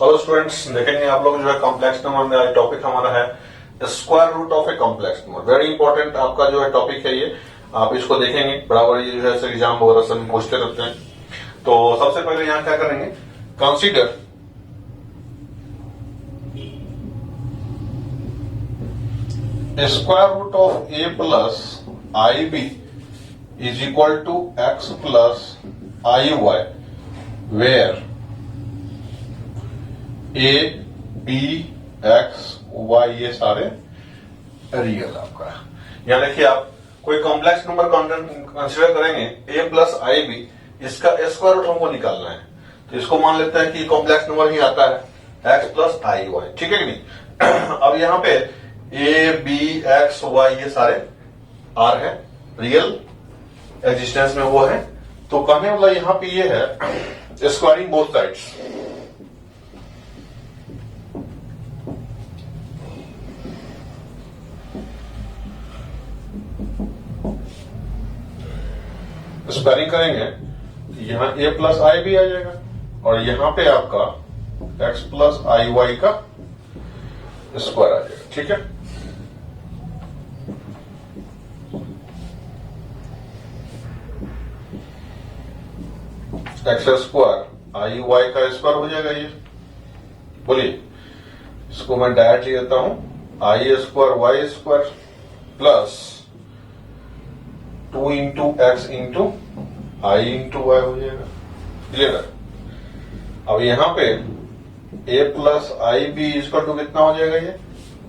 Hello students, देखेंगे आप लोग जो है कॉम्प्लेक्स नंबर में आज टॉपिक हमारा है square root of a complex number. Very important आपका जो है टॉपिक है ये, आप इसको देखेंगे बराबर। ये जो है एग्जाम वगैरह से पूछते रहते हैं। तो सबसे पहले यहाँ क्या करेंगे, consider square root of a plus I b is equal to x plus i y where a b x y ये सारे रियल आपका। यहां देखिए, आप कोई कॉम्प्लेक्स नंबर कंसिडर करेंगे ए प्लस आई बी, इसका स्क्वायर रूट हमको निकालना है। तो इसको मान लेते हैं कि कॉम्प्लेक्स नंबर ही आता है एक्स प्लस आई वाई, ठीक है कि नहीं। अब यहाँ पे ए बी एक्स वाई ये सारे आर है, रियल एग्जिस्टेंस में वो है। तो कहने वाला यहाँ पे ये है स्क्वायरिंग बोथ साइड्स। स्क्वायरिंग करेंगे तो यहां ए प्लस आई भी आ जाएगा और यहां पे आपका एक्स प्लस आई वाई का स्क्वायर आ जाएगा, ठीक है। एक्स स्क्वायर आई वाई का स्क्वायर हो जाएगा ये। बोलिए, इसको मैं डायरेक्ट ले लेता हूं, I square Y square plus 2 into X into I into Y हो जाएगा, क्लियर है। अब यहां पे ए प्लस आई बी इसका टू कितना हो जाएगा,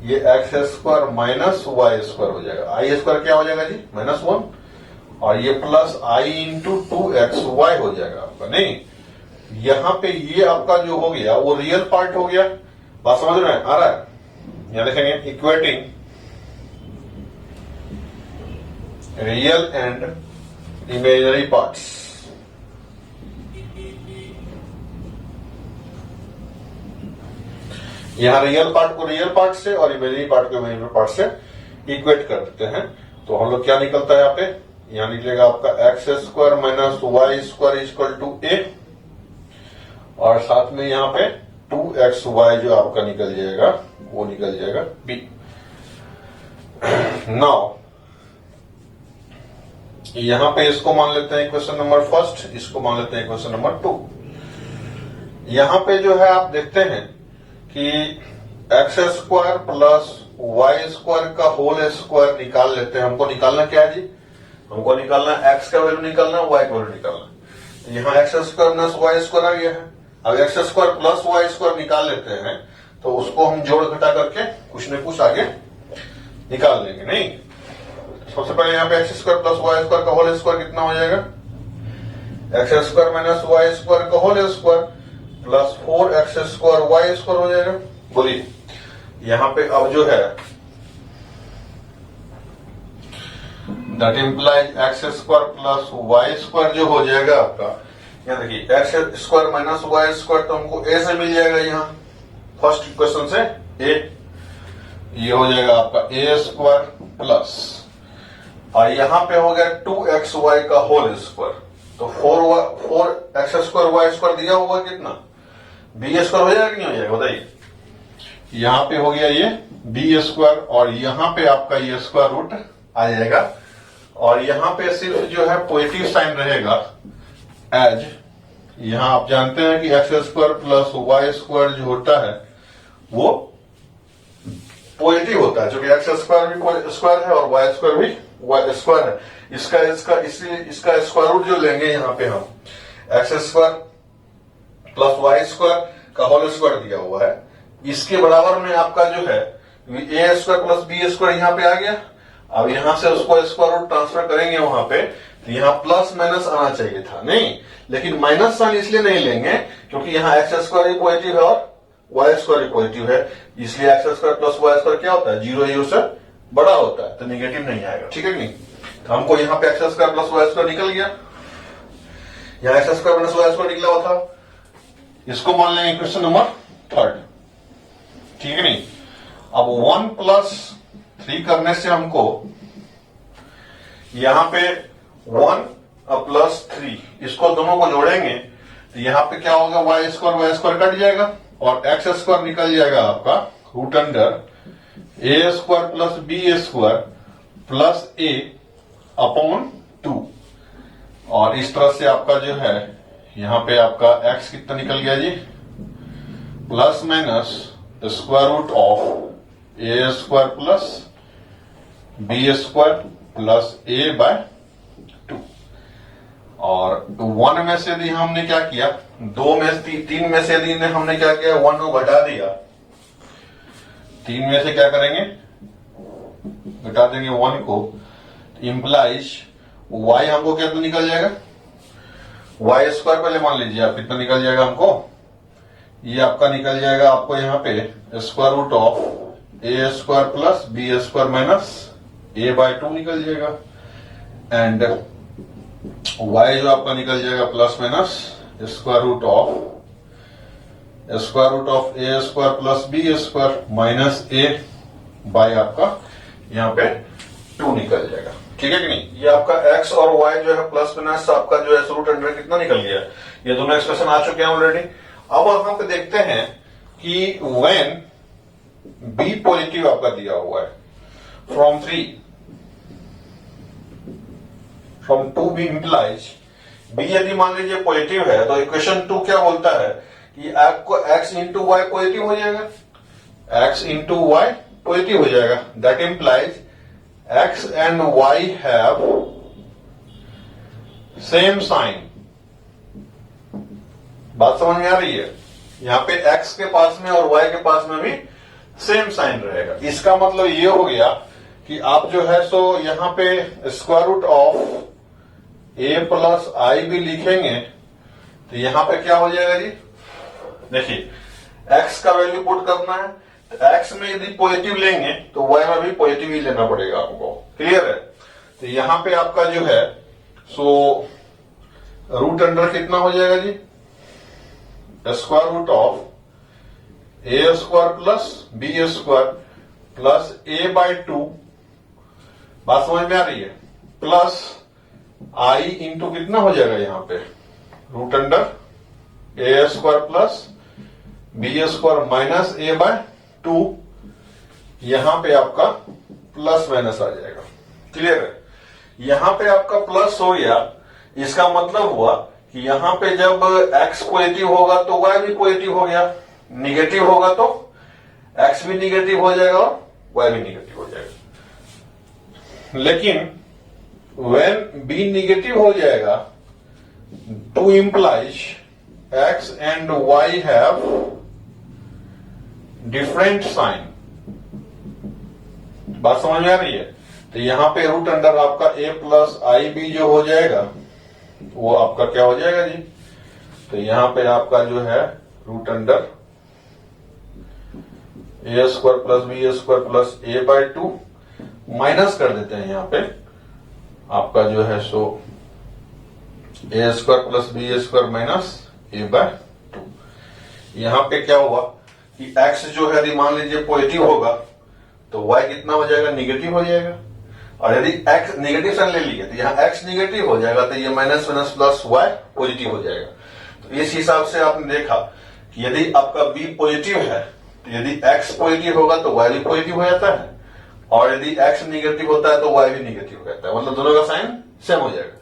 ये X square minus Y square हो जाएगा। आई स्क्वायर क्या हो जाएगा जी, -1, और ये प्लस आई इंटू 2x वाई हो जाएगा आपका। नहीं, यहां पे ये आपका जो हो गया वो रियल पार्ट हो गया। बात समझ रहे हैं, आ रहा है। यहां देखेंगे equating real and imaginary parts. यहां रियल पार्ट को रियल पार्ट से और इमेजिनरी पार्ट को इमेजिनरी पार्ट से इक्वेट कर देते हैं। तो हम लोग क्या निकलता है यहाँ पे, यहां निकलेगा आपका X square minus Y square equal to A, और साथ में यहां पे 2x वाई जो आपका निकल जाएगा वो निकल जाएगा बी। नाउ यहां पे इसको मान लेते हैं इक्वेशन नंबर फर्स्ट, इसको मान लेते हैं इक्वेशन नंबर 2। यहां पे जो है आप देखते हैं कि x square plus Y square का होल स्क्वायर निकाल लेते हैं। हमको निकालना क्या है जी, हमको निकालना है एक्स का वैल्यू निकालना है, वाई का वैल्यू निकालना है। तो यहाँ x square plus Y square आ गया है। अब X square plus Y square निकाल लेते हैं तो उसको हम जोड़ घटा करके कुछ न कुछ आगे निकाल लेंगे। नहीं, सबसे पहले यहाँ पे x square plus Y square का होल स्क्वायर कितना हो जाएगा, X square minus Y square का whole square plus 4x square Y square हो जाएगा। बोलिए, यहाँ पे अब जो है that implies X square plus Y square जो हो जाएगा आपका, यहाँ देखिए X square minus Y square तो हमको ए से मिल जाएगा। यहाँ फर्स्ट इक्वेशन से ए, ये हो जाएगा आपका ए स्क्वायर प्लस, और यहाँ पे हो गया 2x वाई का होल स्क्वायर। तो 4x स्क्वायर वाई स्क्वायर दिया होगा कितना, बी स्क्वायर हो जाएगा कि नहीं हो जाएगा, बताइए। यहाँ पे हो गया ये बी स्क्वायर और यहाँ पे आपका ये स्क्वायर रूट आ जाएगा, और यहाँ पे सिर्फ जो है पॉजिटिव साइन रहेगा एज, यहाँ आप जानते हैं कि x square plus Y square जो होता है वो पॉजिटिव होता है, जो कि एक्स स्क्वायर भी स्क्वायर है और वाई स्क्वायर भी वाई स्क्वायर है। इसका स्क्वायर रूट जो लेंगे यहाँ पे हम x square plus Y square का होल स्क्वायर दिया हुआ है, इसके बराबर में आपका जो है a square plus B square यहाँ पे आ गया। अब यहां से उसको स्क्वायर रूट ट्रांसफर करेंगे वहां पे, तो यहाँ प्लस माइनस आना चाहिए था, नहीं, लेकिन माइनस साइन इसलिए नहीं लेंगे क्योंकि यहाँ एक्स स्क्वायर भी पॉजिटिव है और वाई स्क्वायर भी पॉजिटिव है, इसलिए x square plus Y square क्या होता है, 0 से बड़ा होता है, तो निगेटिव नहीं आएगा, ठीक है कि नहीं। तो हमको यहाँ पे x square plus Y square निकल गया, यहाँ x square plus Y square निकला हुआ था। इसको मान लेंगे क्वेश्चन नंबर 3, ठीक है नहीं। अब 1 प्लस 3 करने से हमको यहां पे 1 प्लस 3 इसको दोनों को जोड़ेंगे तो यहां पे क्या होगा, वाई स्क्वायर कट जाएगा और एक्स स्क्वायर निकल जाएगा आपका root under A square plus B square plus A upon 2। और इस तरह से आपका जो है यहां पे आपका एक्स कितना निकल गया जी, plus minus square root of A square plus B square plus A by 2। और 1 में से यदि हमने क्या किया, 2 में से 3 में से यदि हमने क्या किया, 1 को घटा दिया, 3 में से क्या करेंगे, घटा देंगे 1 को, इंप्लाइज y हमको क्या निकल जाएगा, वाई स्क्वायर पहले मान लीजिए आप कितना निकल जाएगा हमको, ये आपका निकल जाएगा आपको यहाँ पे square root of A square plus B square minus A by 2 निकल जाएगा। एंड y जो आपका निकल जाएगा plus minus square root of A square plus B square minus A by आपका यहाँ पे 2 निकल जाएगा। ठीक है कि नहीं, ये आपका x और y जो है प्लस माइनस आपका जो है रूट अंडर कितना निकल गया, ये दोनों एक्सप्रेशन आ चुके हैं ऑलरेडी। अब हम पे देखते हैं कि व्हेन b पॉजिटिव आपका दिया हुआ है फ्रॉम 2b इंप्लाइज b यदि मान लीजिए पॉजिटिव है तो इक्वेशन 2 क्या बोलता है कि आपको x इंटू वाई पॉजिटिव हो जाएगा, x इंटू वाई पॉजिटिव हो जाएगा। That implies x and y have same sign. बात समझ में आ रही है, यहां पे x के पास में और y के पास में भी सेम साइन रहेगा। इसका मतलब ये हो गया कि आप जो है सो यहां पे square root of a plus I भी लिखेंगे तो यहां पे क्या हो जाएगा जी, देखिए x का वैल्यू पुट करना है, एक्स में यदि पॉजिटिव लेंगे तो वाई में भी पॉजिटिव ही लेना पड़ेगा आपको। क्लियर है, तो यहां पे आपका जो है सो रूट अंडर कितना हो जाएगा जी, square root of A square plus B square plus A by 2। बात समझ में आ रही है, प्लस आई इंटू कितना हो जाएगा यहां पे root under A square plus B square minus A by 2, यहां पे आपका प्लस माइनस आ जाएगा। क्लियर है, यहां पे आपका प्लस हो गया, इसका मतलब हुआ कि यहां पे जब x पॉजिटिव होगा तो y भी पॉजिटिव हो गया, निगेटिव होगा तो x भी निगेटिव हो जाएगा और y भी निगेटिव हो जाएगा। लेकिन व्हेन b निगेटिव हो जाएगा to implies x and y have different sign. बात समझ में आ रही है, तो यहां पे रूट अंडर आपका a प्लस आई बी जो हो जाएगा वो आपका क्या हो जाएगा जी, तो यहां पे आपका जो है root under A square plus B square plus A by 2 minus कर देते हैं, यहां पे आपका जो है so A square plus B square minus A by 2। यहां पे क्या हुआ कि x जो है यदि मान लीजिए पॉजिटिव होगा तो y कितना हो जाएगा, निगेटिव हो जाएगा। और यदि x निगेटिव साइन ले लिया तो यहाँ x निगेटिव हो जाएगा तो ये minus minus plus y positive हो जाएगा। तो इस हिसाब से आपने देखा कि यदि आपका b पॉजिटिव है तो यदि x पॉजिटिव होगा तो y भी पॉजिटिव हो जाता है, और यदि x निगेटिव होता है तो y भी निगेटिव हो जाता है, मतलब दोनों का साइन सेम हो जाएगा।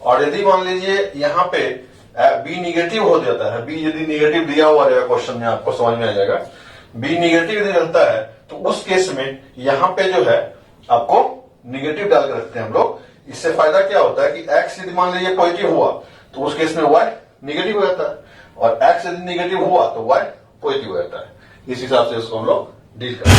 और यदि मान लीजिए यहाँ पे बी निगेटिव हो जाता है, बी यदि निगेटिव दिया हुआ रहेगा क्वेश्चन में, आपको समझ में आ जाएगा, बी निगेटिव यदि रहता है तो उस केस में यहां पे जो है आपको निगेटिव डाल के रखते हैं हम लोग। इससे फायदा क्या होता है कि x यदि मान लीजिए पॉजिटिव हुआ तो उस केस में y निगेटिव हो जाता है, और x यदि निगेटिव हुआ तो y पॉजिटिव हो जाता है। इस हिसाब से इसको हम लोग डील करते हैं।